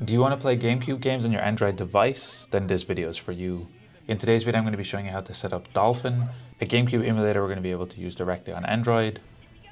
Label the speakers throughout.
Speaker 1: Do you want to play GameCube games on your Android device? Then this video is for you. In today's video I'm going to be showing you how to set up Dolphin, a GameCube emulator we're going to be able to use directly on Android.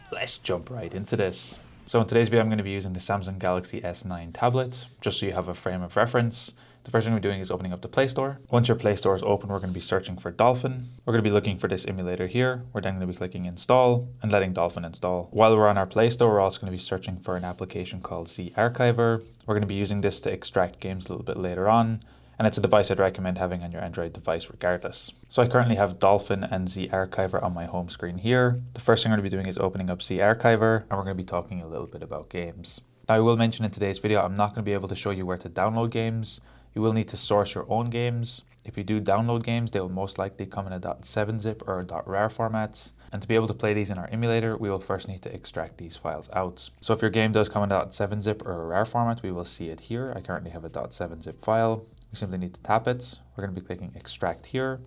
Speaker 1: Let's jump right into this. So in today's video I'm going to be using the Samsung Galaxy S9 tablet, just so you have a frame of reference. The first thing we're doing is opening up the Play Store. Once your Play Store is open, we're going to be searching for Dolphin. We're going to be looking for this emulator here. We're then going to be clicking install and letting Dolphin install. While we're on our Play Store, we're also going to be searching for an application called ZArchiver. We're going to be using this to extract games a little bit later on. And it's a device I'd recommend having on your Android device regardless. So I currently have Dolphin and ZArchiver on my home screen here. The first thing we're going to be doing is opening up ZArchiver, and we're going to be talking a little bit about games. Now I will mention in today's video, I'm not going to be able to show you where to download games. You will need to source your own games. If you do download games, they will most likely come in a .7-zip or .rar formats. And to be able to play these in our emulator, we will first need to extract these files out. So if your game does come in a .7-zip or a RAR format, we will see it here. I currently have a .7-zip file. We simply need to tap it. We're going to be clicking extract here.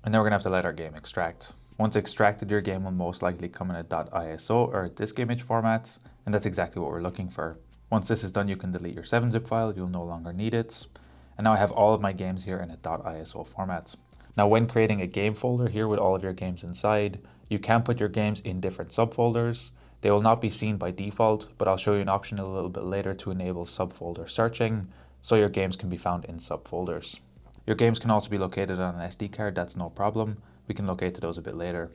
Speaker 1: And then we're going to have to let our game extract. Once extracted, your game will most likely come in a .iso or a disk image format. And that's exactly what we're looking for. Once this is done, you can delete your 7-zip file. You'll no longer need it. And now I have all of my games here in a .iso format. Now when creating a game folder here with all of your games inside, you can put your games in different subfolders. They will not be seen by default, but I'll show you an option a little bit later to enable subfolder searching, so your games can be found in subfolders. Your games can also be located on an SD card, that's no problem. We can locate to those a bit later.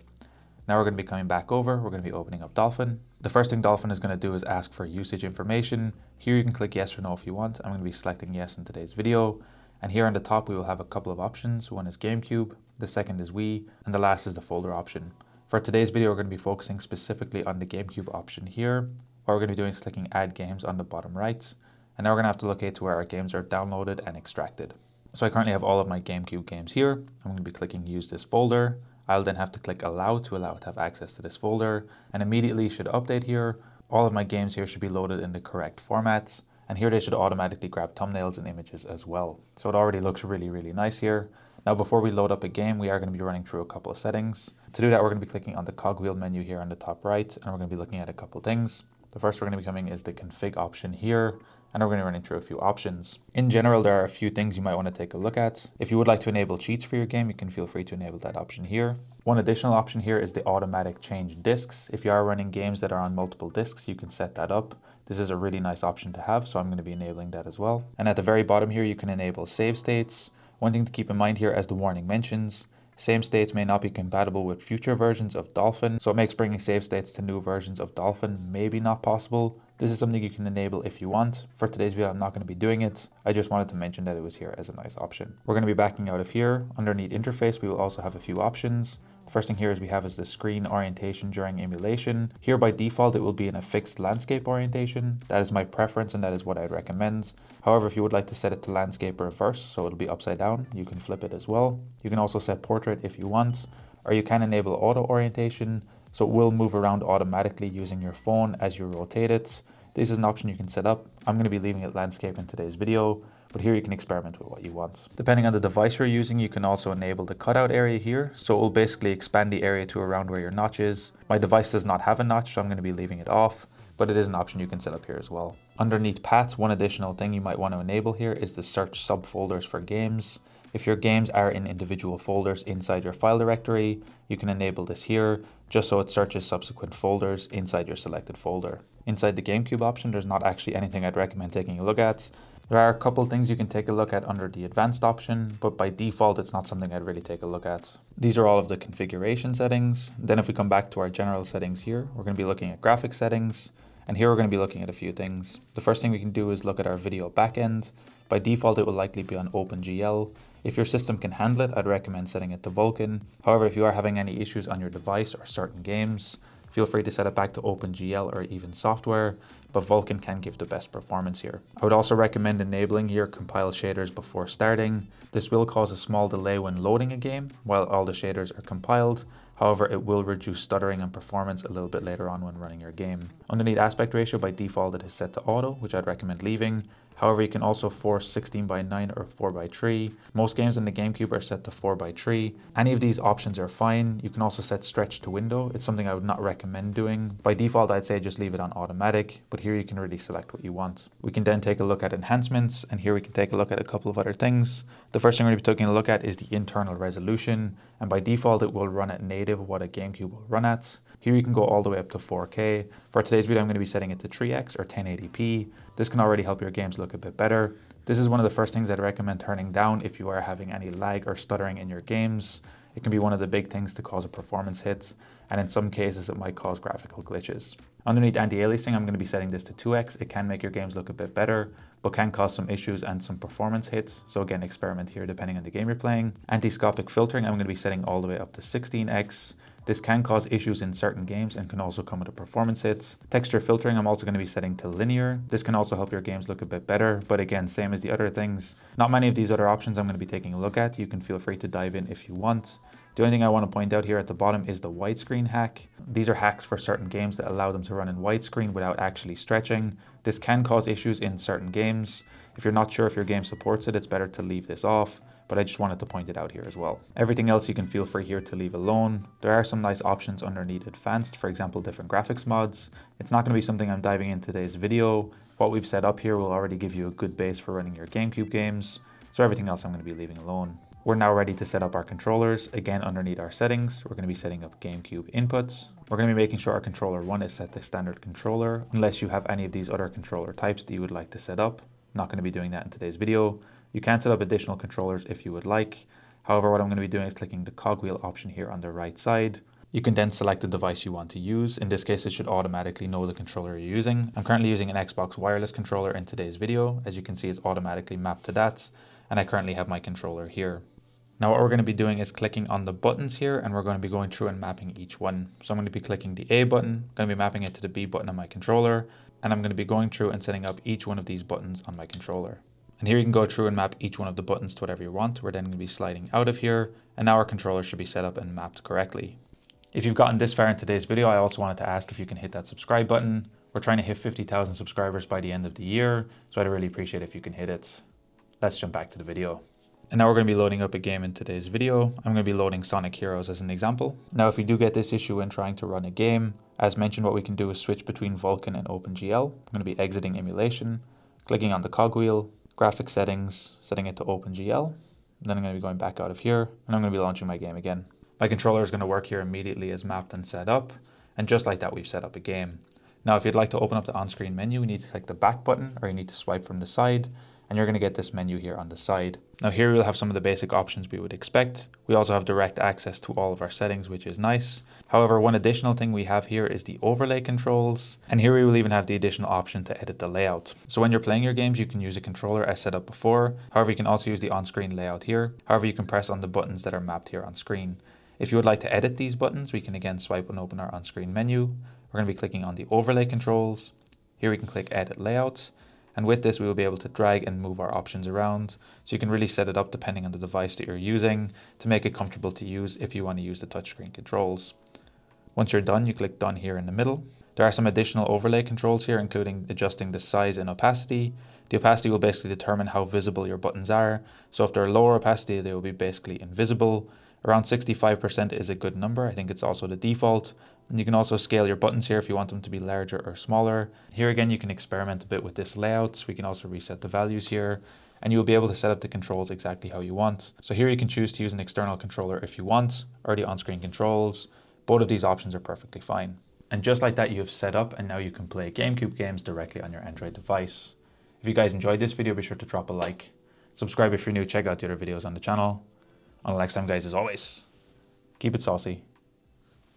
Speaker 1: Now we're going to be coming back over, we're going to be opening up Dolphin. The first thing Dolphin is going to do is ask for usage information. Here you can click yes or no if you want. I'm going to be selecting yes in today's video. And here on the top we will have a couple of options. One is GameCube, the second is Wii, and the last is the folder option. For today's video we're going to be focusing specifically on the GameCube option here. What we're going to be doing is clicking add games on the bottom right. And now we're going to have to locate to where our games are downloaded and extracted. So I currently have all of my GameCube games here. I'm going to be clicking use this folder. I'll then have to click allow to allow it to have access to this folder, and immediately should update here. All of my games here should be loaded in the correct formats, and here they should automatically grab thumbnails and images as well. So it already looks really, really nice here. Now before we load up a game, we are going to be running through a couple of settings. To do that, we're going to be clicking on the cogwheel menu here on the top right, and we're going to be looking at a couple of things. The first we're going to be coming is the config option here. And we're going to be running through a few options. In general, there are a few things you might want to take a look at. If you would like to enable cheats for your game, you can feel free to enable that option here. One additional option here is the automatic change disks. If you are running games that are on multiple disks, you can set that up. This is a really nice option to have, so I'm going to be enabling that as well. And at the very bottom here, you can enable save states. One thing to keep in mind here, as the warning mentions, same states may not be compatible with future versions of Dolphin, so it makes bringing save states to new versions of Dolphin maybe not possible. This is something you can enable if you want. For today's video, I'm not going to be doing it. I just wanted to mention that it was here as a nice option. We're going to be backing out of here. Underneath interface, we will also have a few options. The first thing here is we have is the screen orientation during emulation. Here by default, it will be in a fixed landscape orientation. That is my preference and that is what I'd recommend. However, if you would like to set it to landscape reverse, so it'll be upside down, you can flip it as well. You can also set portrait if you want, or you can enable auto orientation. So it will move around automatically using your phone as you rotate it. This is an option you can set up. I'm going to be leaving it landscape in today's video, but here you can experiment with what you want. Depending on the device you're using, you can also enable the cutout area here. So it will basically expand the area to around where your notch is. My device does not have a notch, so I'm going to be leaving it off, but it is an option you can set up here as well. Underneath paths, one additional thing you might want to enable here is the search subfolders for games. If your games are in individual folders inside your file directory, you can enable this here, just so it searches subsequent folders inside your selected folder. Inside the GameCube option, there's not actually anything I'd recommend taking a look at. There are a couple things you can take a look at under the advanced option, but by default, it's not something I'd really take a look at. These are all of the configuration settings. Then if we come back to our general settings here, we're going to be looking at graphics settings. And here we're going to be looking at a few things. The first thing we can do is look at our video backend. By default, it will likely be on OpenGL. If your system can handle it, I'd recommend setting it to Vulkan. However, if you are having any issues on your device or certain games, feel free to set it back to OpenGL or even software, but Vulkan can give the best performance here. I would also recommend enabling here compile shaders before starting. This will cause a small delay when loading a game while all the shaders are compiled. However, it will reduce stuttering and performance a little bit later on when running your game. Underneath aspect ratio, by default it is set to auto, which I'd recommend leaving. However, you can also force 16:9 or 4:3. Most games in the GameCube are set to 4:3. Any of these options are fine. You can also set stretch to window. It's something I would not recommend doing. By default, I'd say just leave it on automatic, but here you can really select what you want. We can then take a look at enhancements, and here we can take a look at a couple of other things. The first thing we're going to be taking a look at is the internal resolution, and by default, it will run at native what a GameCube will run at. Here you can go all the way up to 4K. For today's video, I'm going to be setting it to 3x or 1080p. This can already help your games look a bit better. This is one of the first things I'd recommend turning down if you are having any lag or stuttering in your games. It can be one of the big things to cause a performance hit, and in some cases it might cause graphical glitches. Underneath anti-aliasing, I'm going to be setting this to 2x. It can make your games look a bit better, but can cause some issues and some performance hits. So again, experiment here depending on the game you're playing. Anti-scopic filtering, I'm going to be setting all the way up to 16x. This can cause issues in certain games and can also come with a performance hits. Texture filtering, I'm also going to be setting to linear. This can also help your games look a bit better, but again, same as the other things. Not many of these other options I'm going to be taking a look at. You can feel free to dive in if you want. The only thing I want to point out here at the bottom is the widescreen hack. These are hacks for certain games that allow them to run in widescreen without actually stretching. This can cause issues in certain games. If you're not sure if your game supports it, it's better to leave this off, but I just wanted to point it out here as well. Everything else you can feel free here to leave alone. There are some nice options underneath advanced, for example, different graphics mods. It's not going to be something I'm diving in today's video. What we've set up here will already give you a good base for running your GameCube games, so everything else I'm going to be leaving alone. We're now ready to set up our controllers. Again, underneath our settings, we're going to be setting up GameCube inputs. We're going to be making sure our controller 1 is set to standard controller, unless you have any of these other controller types that you would like to set up. Not going to be doing that in today's video. You can set up additional controllers if you would like. However, what I'm going to be doing is clicking the cogwheel option here on the right side. You can then select the device you want to use. In this case, it should automatically know the controller you're using. I'm currently using an Xbox wireless controller in today's video. As you can see, it's automatically mapped to that, and I currently have my controller here. Now what we're going to be doing is clicking on the buttons here, and we're going to be going through and mapping each one. So I'm going to be clicking the A button, going to be mapping it to the B button on my controller, and I'm going to be going through and setting up each one of these buttons on my controller. And here you can go through and map each one of the buttons to whatever you want. We're then going to be sliding out of here, and now our controller should be set up and mapped correctly. If you've gotten this far in today's video, I also wanted to ask if you can hit that subscribe button. We're trying to hit 50,000 subscribers by the end of the year, so I'd really appreciate if you can hit it. Let's jump back to the video. And now we're going to be loading up a game in today's video. I'm going to be loading Sonic Heroes as an example. Now, if we do get this issue when trying to run a game, as mentioned, what we can do is switch between Vulkan and OpenGL. I'm going to be exiting emulation, clicking on the cogwheel, graphics settings, setting it to OpenGL. And then I'm going to be going back out of here, and I'm going to be launching my game again. My controller is going to work here immediately as mapped and set up. And just like that, we've set up a game. Now, if you'd like to open up the on-screen menu, you need to click the back button, or you need to swipe from the side, and you're going to get this menu here on the side. Now here we'll have some of the basic options we would expect. We also have direct access to all of our settings, which is nice. However, one additional thing we have here is the overlay controls. And here we will even have the additional option to edit the layout. So when you're playing your games, you can use a controller as set up before. However, you can also use the on-screen layout here. However, you can press on the buttons that are mapped here on screen. If you would like to edit these buttons, we can again swipe and open our on-screen menu. We're going to be clicking on the overlay controls. Here we can click edit layout. And with this, we will be able to drag and move our options around. So you can really set it up depending on the device that you're using to make it comfortable to use if you want to use the touchscreen controls. Once you're done, you click done here in the middle. There are some additional overlay controls here, including adjusting the size and opacity. The opacity will basically determine how visible your buttons are. So if they're lower opacity, they will be basically invisible. Around 65% is a good number. I think it's also the default. And you can also scale your buttons here if you want them to be larger or smaller. Here again, you can experiment a bit with this layout. We can also reset the values here, and you'll be able to set up the controls exactly how you want. So here you can choose to use an external controller if you want, or the on-screen controls. Both of these options are perfectly fine. And just like that, you have set up, and now you can play GameCube games directly on your Android device. If you guys enjoyed this video, be sure to drop a like. Subscribe if you're new, check out the other videos on the channel. Until next time, guys, as always, keep it saucy.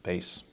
Speaker 1: Peace.